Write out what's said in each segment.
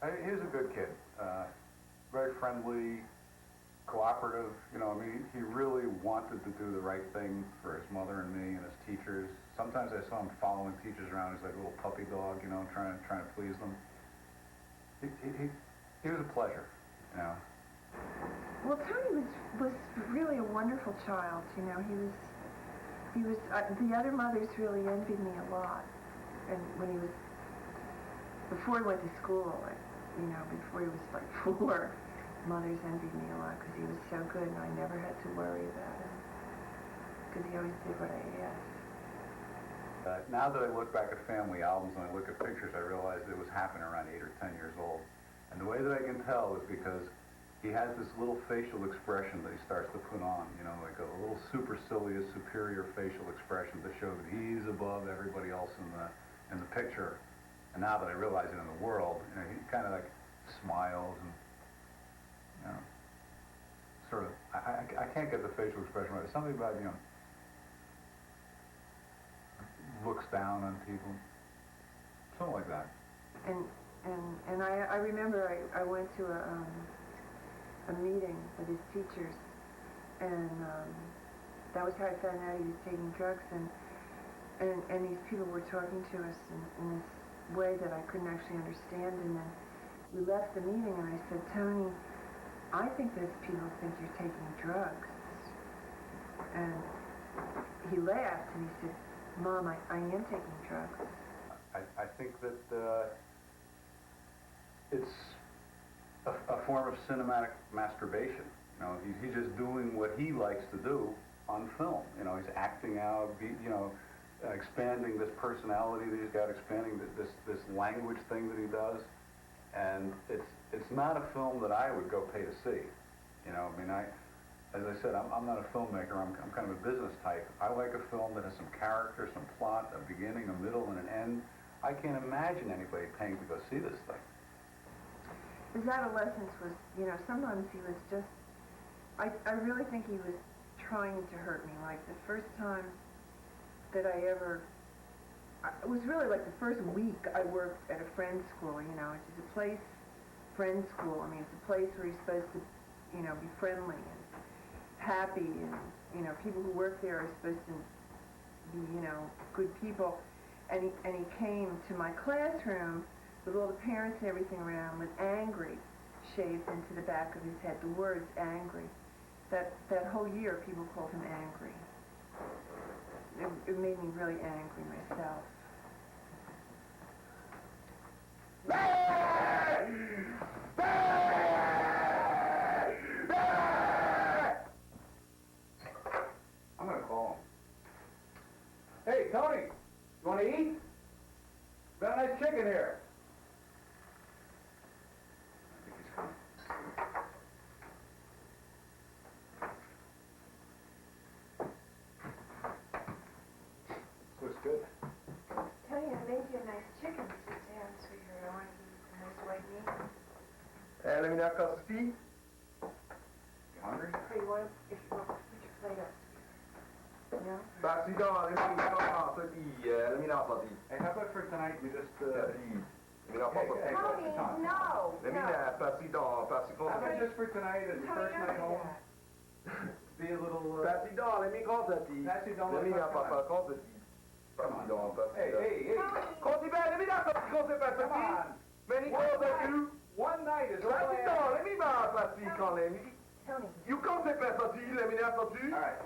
He was a good kid. Very friendly, cooperative. You know, I mean, he really wanted to do the right thing for his mother and me and his teachers. Sometimes I saw him following teachers around. He's like a little puppy dog, you know, trying to please them. He was a pleasure, you know. Well, Tony was really a wonderful child. You know, he was. The other mothers really envied me a lot, and when he was before he went to school, you know, before he was like 4, mothers envied me a lot because he was so good, and I never had to worry about him because he always did what I asked. Now that I look back at family albums and I look at pictures, I realize it was happening around 8 or 10 years old. And the way that I can tell is because he has this little facial expression that he starts to put on, you know, like a little supercilious, superior facial expression to show that he's above everybody else in the picture. And now that I realize it in the world, you know, he kind of like smiles and, you know, sort of, I can't get the facial expression right. Something about, you know, looks down on people, something like that. And I remember I went to a meeting with his teachers, and that was how I found out he was taking drugs, and these people were talking to us in this way that I couldn't actually understand, and then we left the meeting, and I said, Tony, I think those people think you're taking drugs. And he laughed, and he said, Mom, I am taking drugs. I think that it's a form of cinematic masturbation. You know, he's just doing what he likes to do on film. You know, he's acting out, you know, expanding this personality that he's got, expanding this language thing that he does. And it's not a film that I would go pay to see. You know, I mean, as I said, I'm not a filmmaker. I'm kind of a business type. I like a film that has some character, some plot, a beginning, a middle, and an end. I can't imagine anybody paying to go see this thing. His adolescence was, you know, sometimes he was just, I really think he was trying to hurt me. Like the first time that it was really like the first week I worked at a friend's school, you know, which is a place, friend school. I mean, it's a place where you're supposed to, you know, be friendly and happy, and, you know, people who work there are supposed to be, you know, good people. And he came to my classroom with all the parents and everything around with angry shaved into the back of his head, the words angry. That whole year people called him angry. It made me really angry myself. I'm gonna call him. Hey, Tony, you wanna eat? Got a nice chicken here. I think he's coming. Looks good. Tony, I made you a nice chicken. Sit down, sweetheart. I want to eat a nice white meat. Hey, let me knock off the feet. You hungry? Hey, if you want, put your plate up, sweetheart. No? Bah, sit down, let me knock off the feet. Let me knock off the feet. Hey, how about for tonight we just, Let me knock off the feet. Tony, no! Let me passer dans, passer How about contre. just for tonight, as your first night home? Be a little, Passer dans, let me contre the feet. Passer dans, Let me let's knock talk off contre the feet. Passer dans, passer dans. hey. Contre the let me knock off contre the passer Come on. Many calls I do. One night is all I Passer ask. dans, let me knock passer quand let me. Tony. You come to passer, let me knock off you. All right.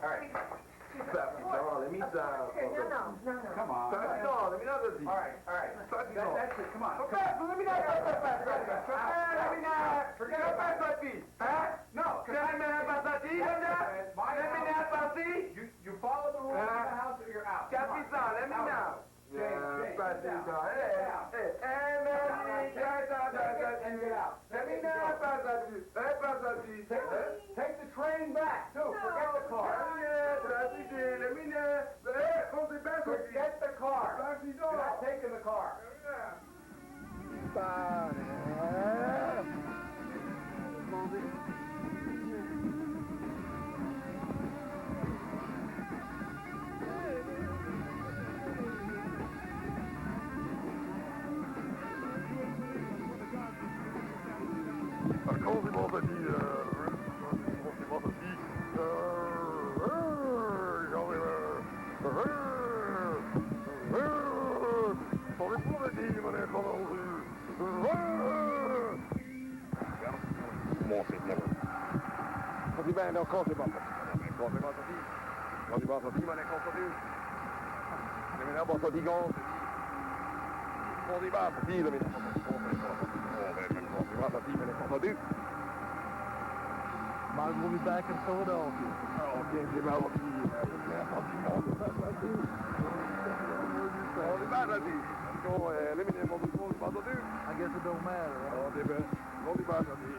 Passer dans, let me down. No. Come on. Passer dans, let me knock off you. All right. Passer dans. That's it, come on. Let me knock off the passer. Let me knock. Forget Forget about passer feet. Huh? No, Let me knock passer. It's my Let me house. knock passer. You follow the rules of the house or you're out. Come on. Capitaine, let me Out. know. Jay, Passer sit down. dans. Let me know passer. Hey, passer. Take the train back, too. Forget the car. Let me know. Hey, come to passer. Forget the car. You're not taking the car. Quand c'est bon, ça dit, c'est bon, ça dit, Sans les pour dit, mon est dans la rue. Bon, c'est bien. Quand il va, quand c'est bon, quand c'est bon, ça dit, quand il va, ça dit, mon est quand ça dit. Mais là, bon, ça dit, quand on dit, bah, ça dit, mais ça dit, mais quand ça dit. Mike will be back in Philadelphia. Oh, okay, c'est marrant. On est pas là-dessus. On est éliminé, mon tout le monde, pas entendu. I guess it don't matter. Huh? On est bien. On est pas là-dessus.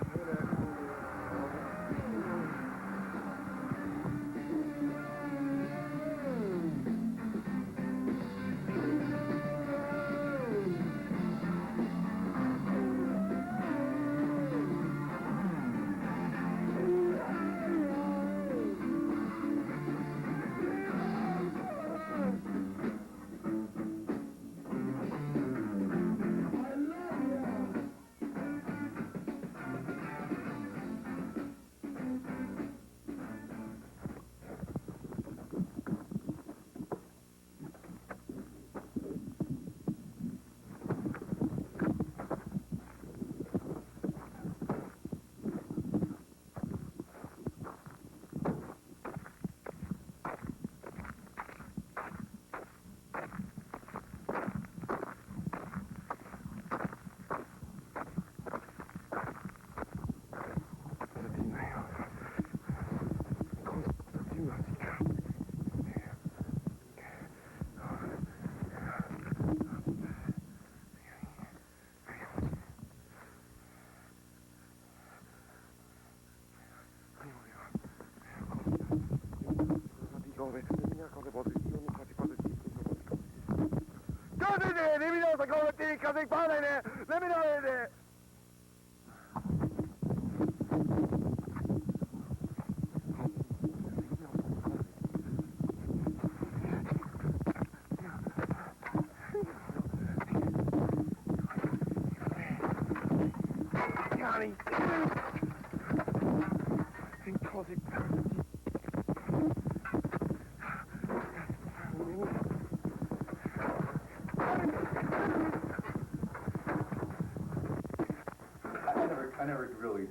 I never really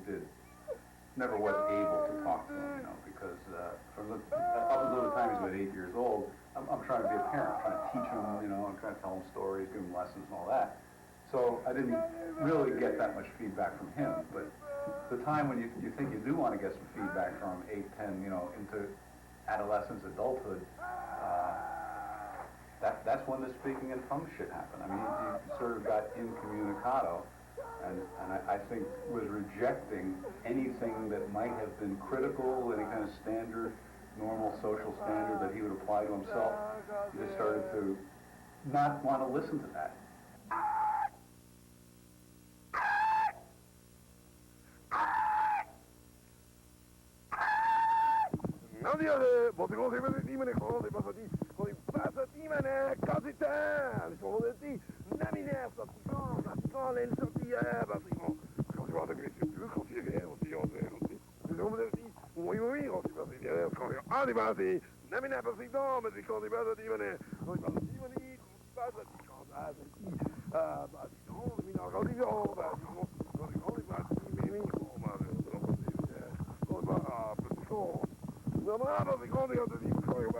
never was able to talk to him, because from up until the time he's about 8 years old, I'm trying to be a parent, trying to teach him, I'm trying to tell him stories, give him lessons and all that. So I didn't really get that much feedback from him, but the time when you think you do want to get some feedback from 8, 10, into adolescence, adulthood, that's when the speaking in tongues shit happened. I mean, he sort of got incommunicado, and I think was rejecting anything that might have been critical, any kind of standard, normal social standard that he would apply to himself. He just started to not want to listen to that. Non dire, bon, c'est quand c'est pas dit, mais quand c'est pas dit, quand c'est pas dit, mais quand c'est tard, ils sont dit, naminaire, ça quand les sorties, bah, c'est bon, quand tu vois de glisser plus, quand tu viens, aussi, les hommes de dit, oui, quand tu vas bien, quand tu vas, bah, c'est, naminaire, pas c'est dans, mais c'est quand c'est pas dit, mais quand c'est pas dit, mais quand c'est pas dit, quand c'est dit, bah, c'est non, mais quand c'est bon, bah, c'est bon, quand c'est pas dit, mais quand c'est pas, petit con. Non, ma c'est quand on dit, quand on va